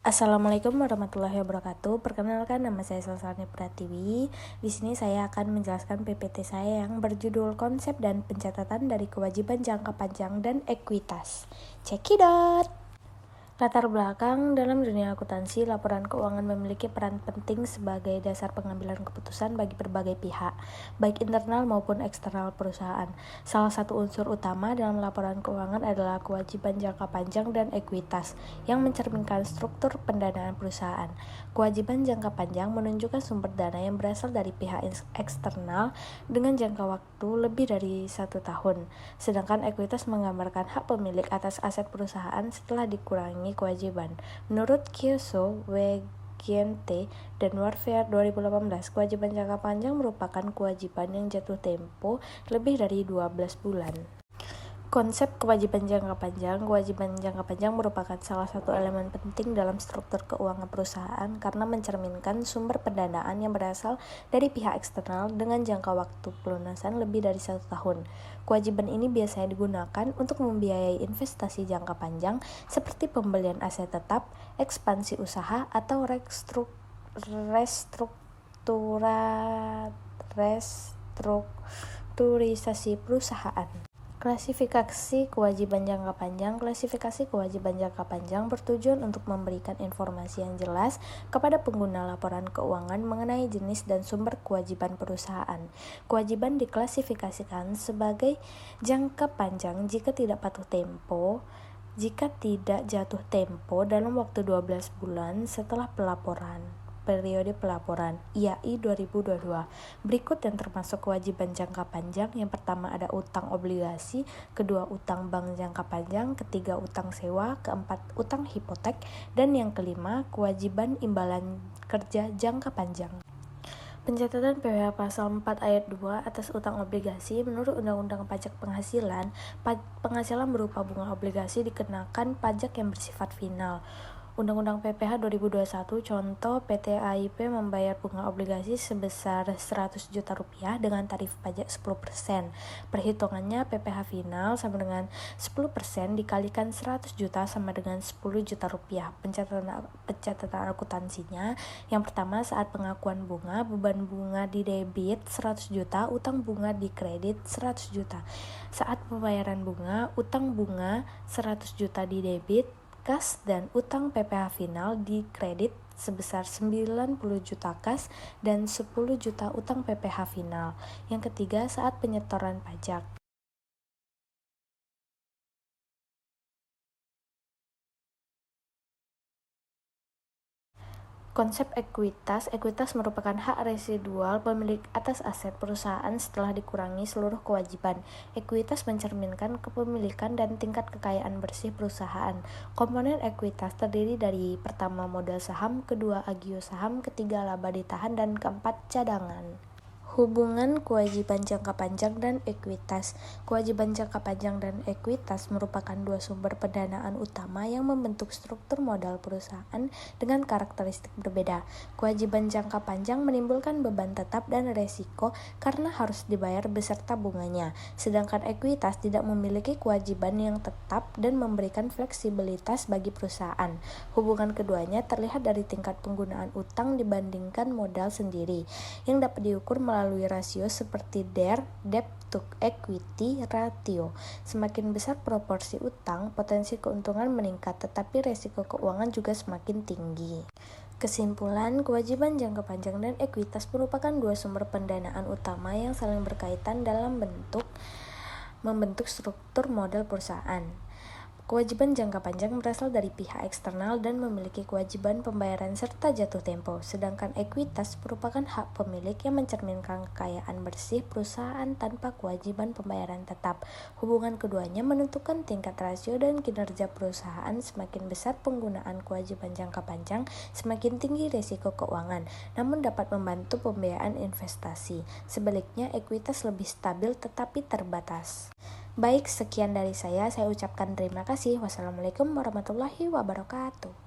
Assalamualaikum warahmatullahi wabarakatuh. Perkenalkan, nama saya Salsani Pratiwi. Di sini saya akan menjelaskan PPT saya yang berjudul Konsep dan Pencatatan dari Kewajiban Jangka Panjang dan Ekuitas. Cekidot! Latar belakang dalam dunia akuntansi, laporan keuangan memiliki peran penting sebagai dasar pengambilan keputusan bagi berbagai pihak, baik internal maupun eksternal perusahaan. Salah satu unsur utama dalam laporan keuangan adalah kewajiban jangka panjang dan ekuitas, yang mencerminkan struktur pendanaan perusahaan. Kewajiban jangka panjang menunjukkan sumber dana yang berasal dari pihak eksternal dengan jangka waktu lebih dari 1 tahun, sedangkan ekuitas menggambarkan hak pemilik atas aset perusahaan setelah dikurangi kewajiban. Menurut Kyoso, WGNT, dan Warfare 2018, kewajiban jangka panjang merupakan kewajiban yang jatuh tempo lebih dari 12 bulan. Konsep kewajiban jangka panjang merupakan salah satu elemen penting dalam struktur keuangan perusahaan karena mencerminkan sumber pendanaan yang berasal dari pihak eksternal dengan jangka waktu pelunasan lebih dari 1 tahun. Kewajiban ini biasanya digunakan untuk membiayai investasi jangka panjang seperti pembelian aset tetap, ekspansi usaha, atau restrukturisasi perusahaan. Klasifikasi kewajiban jangka panjang. Klasifikasi kewajiban jangka panjang bertujuan untuk memberikan informasi yang jelas kepada pengguna laporan keuangan mengenai jenis dan sumber kewajiban perusahaan. Kewajiban diklasifikasikan sebagai jangka panjang jika tidak jatuh tempo dalam waktu 12 bulan setelah periode pelaporan IAI 2022. Berikut yang termasuk kewajiban jangka panjang. Yang pertama ada utang obligasi, kedua utang bank jangka panjang, ketiga utang sewa, keempat utang hipotek, dan yang kelima kewajiban imbalan kerja jangka panjang. Pencatatan PWH Pasal 4 Ayat 2 atas utang obligasi. Menurut Undang-Undang Pajak Penghasilan, penghasilan berupa bunga obligasi dikenakan pajak yang bersifat final. Undang-Undang PPh 2021, contoh PT AIP membayar bunga obligasi sebesar Rp100 juta dengan tarif pajak 10%. Perhitungannya PPh final sama dengan 10% dikalikan 100 juta sama dengan 10 juta rupiah. Pencatatan akuntansinya, yang pertama saat pengakuan bunga, beban bunga di debit 100 juta, utang bunga di kredit 100 juta. Saat pembayaran bunga, utang bunga 100 juta di debit, kas, dan utang PPh final di kredit sebesar 90 juta kas dan 10 juta utang PPh final. Yang ketiga, saat penyetoran pajak. Konsep ekuitas. Ekuitas merupakan hak residual pemilik atas aset perusahaan setelah dikurangi seluruh kewajiban. Ekuitas mencerminkan kepemilikan dan tingkat kekayaan bersih perusahaan. Komponen ekuitas terdiri dari pertama modal saham, kedua agio saham, ketiga laba ditahan, dan keempat cadangan. Hubungan kewajiban jangka panjang dan ekuitas. Kewajiban jangka panjang dan ekuitas merupakan dua sumber pendanaan utama yang membentuk struktur modal perusahaan dengan karakteristik berbeda. Kewajiban jangka panjang menimbulkan beban tetap dan resiko karena harus dibayar beserta bunganya, sedangkan ekuitas tidak memiliki kewajiban yang tetap dan memberikan fleksibilitas bagi perusahaan. Hubungan keduanya terlihat dari tingkat penggunaan utang dibandingkan modal sendiri, yang dapat diukur melalui rasio seperti debt to equity ratio. Semakin besar proporsi utang, potensi keuntungan meningkat, tetapi resiko keuangan juga semakin tinggi. Kesimpulan, kewajiban jangka panjang dan ekuitas merupakan dua sumber pendanaan utama yang saling berkaitan dalam membentuk struktur modal perusahaan. Kewajiban jangka panjang berasal dari pihak eksternal dan memiliki kewajiban pembayaran serta jatuh tempo, sedangkan ekuitas merupakan hak pemilik yang mencerminkan kekayaan bersih perusahaan tanpa kewajiban pembayaran tetap. Hubungan keduanya menentukan tingkat rasio dan kinerja perusahaan. Semakin besar penggunaan kewajiban jangka panjang, semakin tinggi risiko keuangan, namun dapat membantu pembiayaan investasi. Sebaliknya, ekuitas lebih stabil tetapi terbatas. Baik, sekian dari saya ucapkan terima kasih. Wassalamualaikum warahmatullahi wabarakatuh.